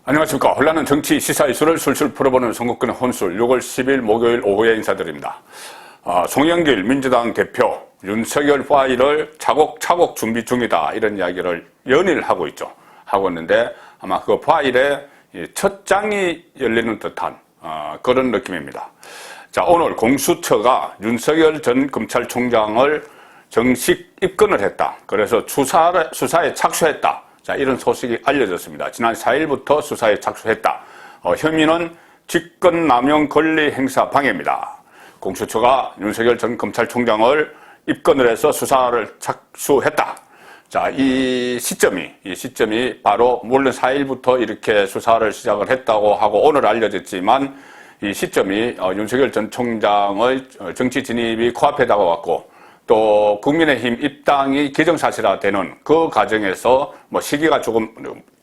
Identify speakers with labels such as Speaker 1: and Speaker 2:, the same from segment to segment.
Speaker 1: 안녕하십니까. 혼란한 정치 시사 이슈를 술술 풀어보는 선거권의 혼술 6월 10일 목요일 오후에 인사드립니다. 송영길 민주당 대표 윤석열 파일을 차곡차곡 준비 중이다 이런 이야기를 연일 하고 있죠. 하고 있는데 아마 그 파일의 첫 장이 열리는 듯한 그런 느낌입니다. 자, 오늘 공수처가 윤석열 전 검찰총장을 정식 입건을 했다. 그래서 수사에 착수했다. 자, 이런 소식이 알려졌습니다. 지난 4일부터 수사에 착수했다. 혐의는 직권남용 권리행사 방해입니다. 공수처가 윤석열 전 검찰총장을 입건을 해서 수사를 착수했다. 자, 이 시점이 바로 물론 4일부터 이렇게 수사를 시작을 했다고 하고 오늘 알려졌지만 이 시점이 윤석열 전 총장의 정치 진입이 코앞에 다가왔고 또 국민의힘 입당이 기정사실화되는 그 과정에서 뭐 시기가 조금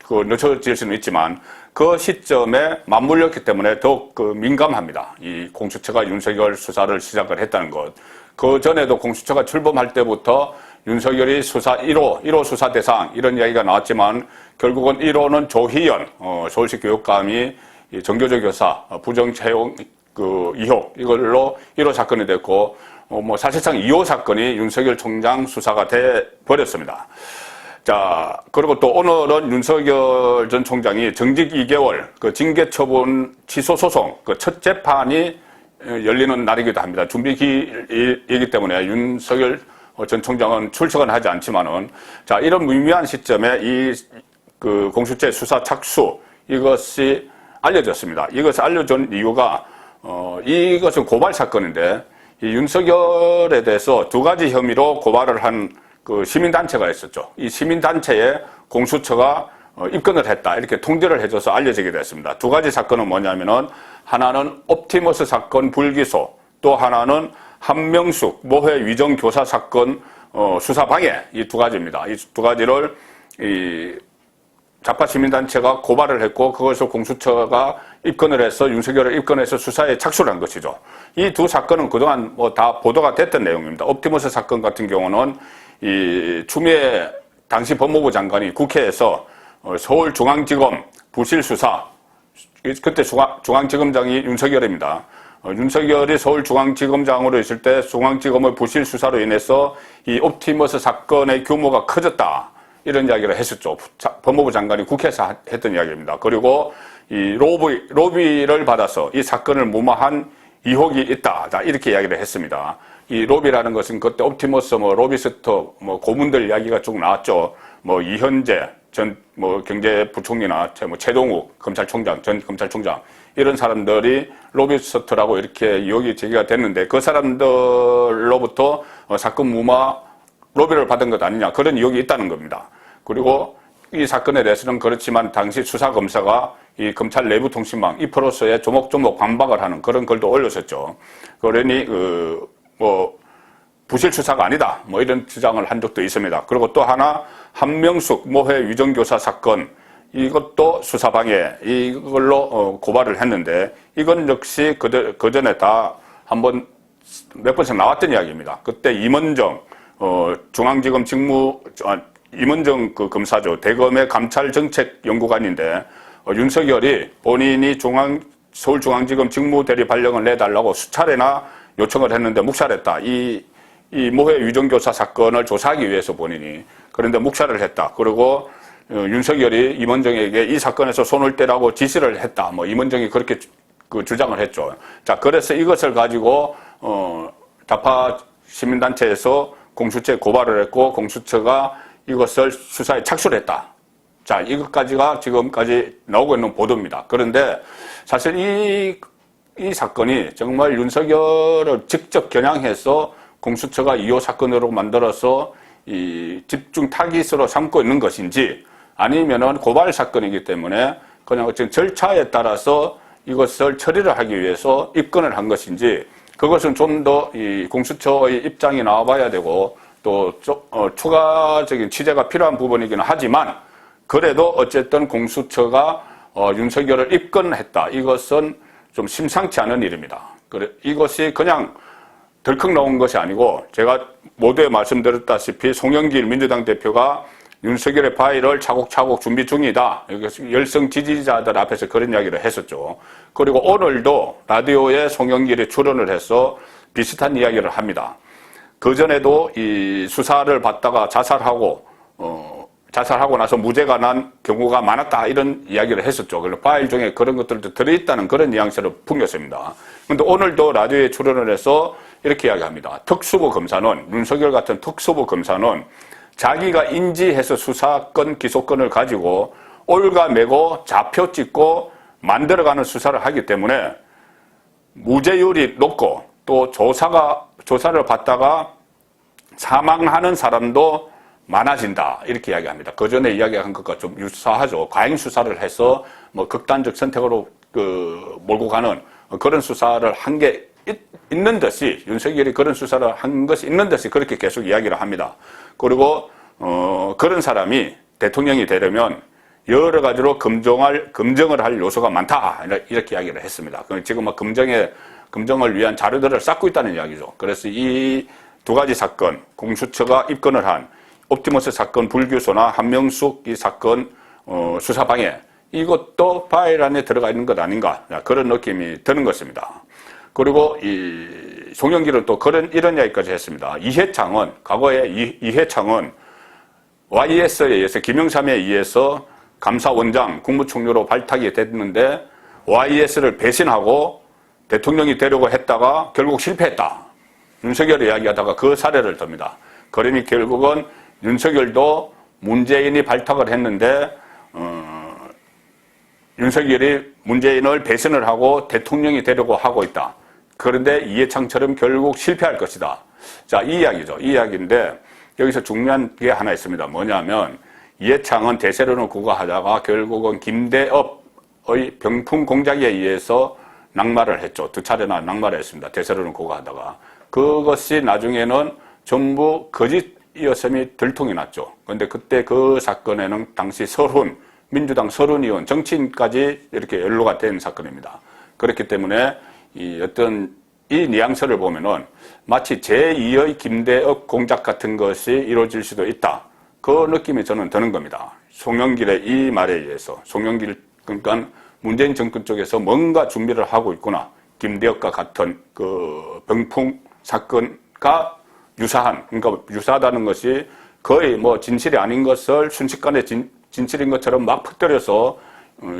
Speaker 1: 늦춰질 수는 있지만 그 시점에 맞물렸기 때문에 더욱 민감합니다. 이 공수처가 윤석열 수사를 시작을 했다는 것. 그 전에도 공수처가 출범할 때부터 윤석열이 수사 1호 수사 대상 이런 이야기가 나왔지만 결국은 1호는 조희연 서울시 교육감이 정교조 교사 부정 채용 의혹 이걸로 1호 사건이 됐고 사실상 2호 사건이 윤석열 총장 수사가 돼 버렸습니다. 자, 그리고 또 오늘은 윤석열 전 총장이 정직 2개월 징계 처분 취소 소송 첫 재판이 열리는 날이기도 합니다. 준비기이기 때문에 윤석열 전 총장은 출석은 하지 않지만은 자, 이런 미묘한 시점에 이 공수처 수사 착수 이것이 알려졌습니다. 이것이 알려진 이유가 이것은 고발 사건인데 이 윤석열에 대해서 두 가지 혐의로 고발을 한 시민단체가 있었죠. 이 시민단체에 공수처가 입건을 했다. 이렇게 통지를 해줘서 알려지게 됐습니다. 두 가지 사건은 뭐냐면은 하나는 옵티머스 사건 불기소, 또 하나는 한명숙 모해 위정 교사 사건 수사 방해 이 두 가지입니다. 이 두 가지를 좌파 시민단체가 고발을 했고 그것을 공수처가 입건을 해서 윤석열을 입건해서 수사에 착수를 한 것이죠. 이 두 사건은 그동안 다 보도가 됐던 내용입니다. 옵티머스 사건 같은 경우는 이 추미애 당시 법무부 장관이 국회에서 서울중앙지검 부실 수사 그때 중앙지검장이 윤석열입니다. 윤석열이 서울중앙지검장으로 있을 때 중앙지검의 부실 수사로 인해서 이 옵티머스 사건의 규모가 커졌다. 이런 이야기를 했었죠. 법무부 장관이 국회에서 했던 이야기입니다. 그리고 이 로비를 받아서 이 사건을 무마한 의혹이 있다. 자, 이렇게 이야기를 했습니다. 이 로비라는 것은 그때 옵티머스 로비스트 고문들 이야기가 쭉 나왔죠. 이현재 전 경제부총리나 최동욱 전 검찰총장 이런 사람들이 로비스트라고 이렇게 의혹이 제기가 됐는데 그 사람들로부터 사건 무마 로비를 받은 것 아니냐 그런 의혹이 있다는 겁니다. 그리고 이 사건에 대해서는 그렇지만 당시 수사검사가 이 검찰 내부 통신망 이프로스에 조목조목 반박을 하는 그런 글도 올렸었죠. 그러니 부실 수사가 아니다 이런 주장을 한 적도 있습니다. 그리고 또 하나 한명숙 모해 위정교사 사건 이것도 수사방해 이걸로 고발을 했는데 이건 역시 그 전에 다 몇 번씩 나왔던 이야기입니다. 그때 임원정 중앙지검 임원정 검사죠. 대검의 감찰정책연구관인데 윤석열이 본인이 서울중앙지검 직무대리 발령을 내달라고 수차례나 요청을 했는데 묵살했다. 이 모해 위정교사 사건을 조사하기 위해서 본인이 그런데 묵살을 했다. 그리고 윤석열이 임원정에게 이 사건에서 손을 떼라고 지시를 했다. 임원정이 그렇게 주장을 했죠. 자, 그래서 이것을 가지고 좌파 시민단체에서 공수처에 고발을 했고 공수처가 이것을 수사에 착수를 했다. 자, 이것까지가 지금까지 나오고 있는 보도입니다. 그런데 사실 이 사건이 정말 윤석열을 직접 겨냥해서 공수처가 2호 사건으로 만들어서 이 집중 타깃으로 삼고 있는 것인지 아니면은 고발 사건이기 때문에 그냥 어떤 절차에 따라서 이것을 처리를 하기 위해서 입건을 한 것인지 그것은 좀 더 이 공수처의 입장이 나와봐야 되고 또 추가적인 취재가 필요한 부분이기는 하지만 그래도 어쨌든 공수처가 윤석열을 입건했다. 이것은 좀 심상치 않은 일입니다. 이것이 그냥 덜컥 나온 것이 아니고 제가 모두에 말씀드렸다시피 송영길 민주당 대표가 윤석열의 파일을 차곡차곡 준비 중이다. 열성 지지자들 앞에서 그런 이야기를 했었죠. 그리고 오늘도 라디오에 송영길이 출연을 해서 비슷한 이야기를 합니다. 그전에도 이 수사를 받다가 자살하고 나서 무죄가 난 경우가 많았다, 이런 이야기를 했었죠. 그래서 파일 중에 그런 것들도 들어있다는 그런 뉘앙스를 풍겼습니다. 그런데 오늘도 라디오에 출연을 해서 이렇게 이야기합니다. 특수부 검사는, 윤석열 같은 특수부 검사는 자기가 인지해서 수사권, 기소권을 가지고 올가매고 좌표 찍고 만들어가는 수사를 하기 때문에 무죄율이 높고, 또 조사를 받다가 사망하는 사람도 많아진다, 이렇게 이야기합니다. 그 전에 이야기한 것과 좀 유사하죠. 과잉 수사를 해서 뭐 극단적 선택으로 몰고 가는 그런 수사를 한 게 있는 듯이, 윤석열이 그런 수사를 한 것이 있는 듯이 그렇게 계속 이야기를 합니다. 그리고 그런 사람이 대통령이 되려면 여러 가지로 검증을 할 요소가 많다, 이렇게 이야기를 했습니다. 지금 막 검증을 위한 자료들을 쌓고 있다는 이야기죠. 그래서 이 두 가지 사건, 공수처가 입건을 한 옵티머스 사건 불교소나 한명숙 이 사건 수사방해, 이것도 파일 안에 들어가 있는 것 아닌가, 그런 느낌이 드는 것입니다. 그리고 이 송영길은 또 이런 이야기까지 했습니다. 이해창은, 과거에 이해창은 YS에 의해서, 김영삼에 의해서 감사원장, 국무총리로 발탁이 됐는데 YS를 배신하고 대통령이 되려고 했다가 결국 실패했다, 윤석열이 이야기하다가 그 사례를 듭니다. 그러니 결국은 윤석열도 문재인이 발탁을 했는데 윤석열이 문재인을 배신을 하고 대통령이 되려고 하고 있다. 그런데 이해창처럼 결국 실패할 것이다. 자, 이 이야기죠. 이 이야기인데 여기서 중요한 게 하나 있습니다. 뭐냐면 이해창은 대세론을 구가하다가 결국은 김대업의 병풍 공작에 의해서 낙마를 했죠. 두 차례나 낙마를 했습니다. 대세론을 구가하다가. 그것이 나중에는 전부 거짓이었음이 들통이 났죠. 그런데 그때 그 사건에는 당시 민주당 서른 의원, 정치인까지 이렇게 연루가 된 사건입니다. 그렇기 때문에 이 뉘앙스를 보면은 마치 제2의 김대업 공작 같은 것이 이루어질 수도 있다, 그 느낌이 저는 드는 겁니다. 송영길의 이 말에 의해서, 그러니까 문재인 정권 쪽에서 뭔가 준비를 하고 있구나. 김대업과 같은 그 병풍 사건과 그러니까 유사하다는 것이 거의 뭐 진실이 아닌 것을 순식간에 진실인 것처럼 막 퍼뜨려서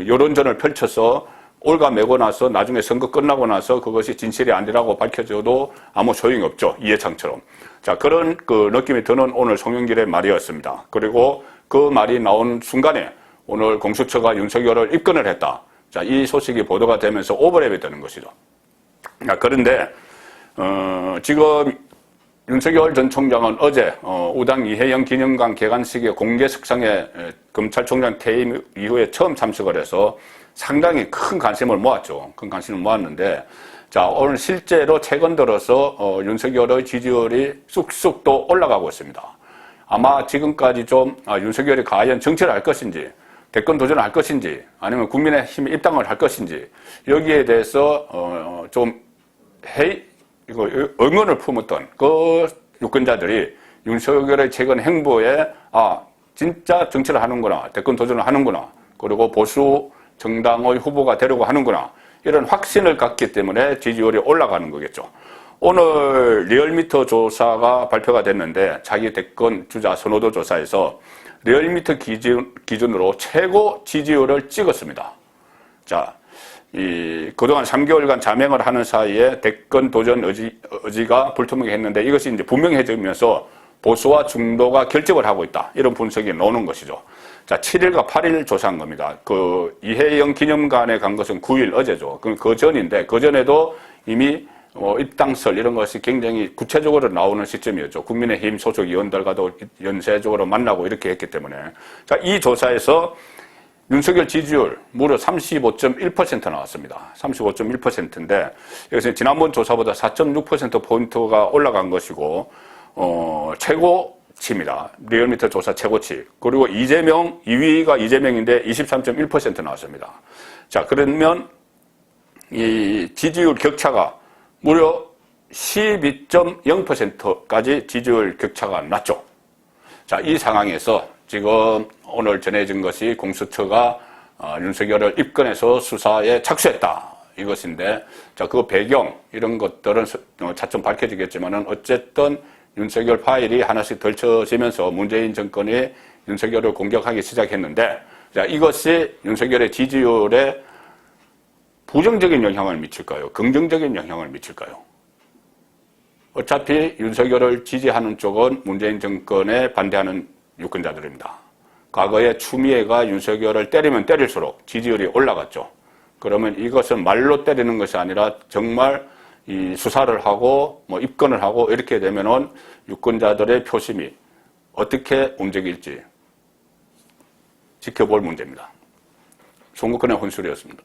Speaker 1: 여론전을 펼쳐서 올가매고 나서 나중에 선거 끝나고 나서 그것이 진실이 아니라고 밝혀져도 아무 소용이 없죠. 이해창처럼. 자, 그런 그 느낌이 드는 오늘 송영길의 말이었습니다. 그리고 그 말이 나온 순간에 오늘 공수처가 윤석열을 입건을 했다. 자, 이 소식이 보도가 되면서 오버랩이 되는 것이죠. 자, 그런데 지금 윤석열 전 총장은 어제 우당 이해영 기념관 개관식의 공개 석상에 검찰총장 퇴임 이후에 처음 참석을 해서 상당히 큰 관심을 모았죠. 큰 관심을 모았는데, 자, 오늘 실제로 최근 들어서 윤석열의 지지율이 쑥쑥 또 올라가고 있습니다. 아마 지금까지 좀 윤석열이 과연 정치를 할 것인지, 대권 도전을 할 것인지, 아니면 국민의힘에 입당을 할 것인지, 여기에 대해서 좀 의문을 품었던 그 유권자들이 윤석열의 최근 행보에 진짜 정치를 하는구나, 대권 도전을 하는구나, 그리고 보수 정당의 후보가 되려고 하는구나, 이런 확신을 갖기 때문에 지지율이 올라가는 거겠죠. 오늘 리얼미터 조사가 발표가 됐는데, 자기 대권 주자 선호도 조사에서 리얼미터 기준으로 최고 지지율을 찍었습니다. 자, 그동안 3개월간 자명을 하는 사이에 대권 도전 의지가 불투명해 했는데, 이것이 이제 분명해지면서 보수와 중도가 결집을 하고 있다, 이런 분석이 나오는 것이죠. 자, 7일과 8일 조사한 겁니다. 그 이해영 기념관에 간 것은 9일 어제죠. 그 전인데, 그 전에도 이미 입당설 이런 것이 굉장히 구체적으로 나오는 시점이었죠. 국민의힘 소속 의원들과도 연쇄적으로 만나고 이렇게 했기 때문에. 자, 이 조사에서 윤석열 지지율 무려 35.1% 나왔습니다. 35.1%인데, 여기서 지난번 조사보다 4.6%포인트가 올라간 것이고, 최고치입니다. 리얼미터 조사 최고치. 그리고 2위가 이재명인데 23.1% 나왔습니다. 자, 그러면 이 지지율 격차가 무려 12.0%까지 지지율 격차가 났죠. 자, 이 상황에서 지금 오늘 전해진 것이 공수처가 윤석열을 입건해서 수사에 착수했다. 이것인데, 자, 그 배경, 이런 것들은 차츰 밝혀지겠지만은, 어쨌든 윤석열 파일이 하나씩 덜쳐지면서 문재인 정권이 윤석열을 공격하기 시작했는데, 자, 이것이 윤석열의 지지율에 부정적인 영향을 미칠까요? 긍정적인 영향을 미칠까요? 어차피 윤석열을 지지하는 쪽은 문재인 정권에 반대하는 유권자들입니다. 과거에 추미애가 윤석열을 때리면 때릴수록 지지율이 올라갔죠. 그러면 이것은 말로 때리는 것이 아니라 정말 이 수사를 하고 뭐 입건을 하고 이렇게 되면은 유권자들의 표심이 어떻게 움직일지 지켜볼 문제입니다. 송국근의 혼술이었습니다.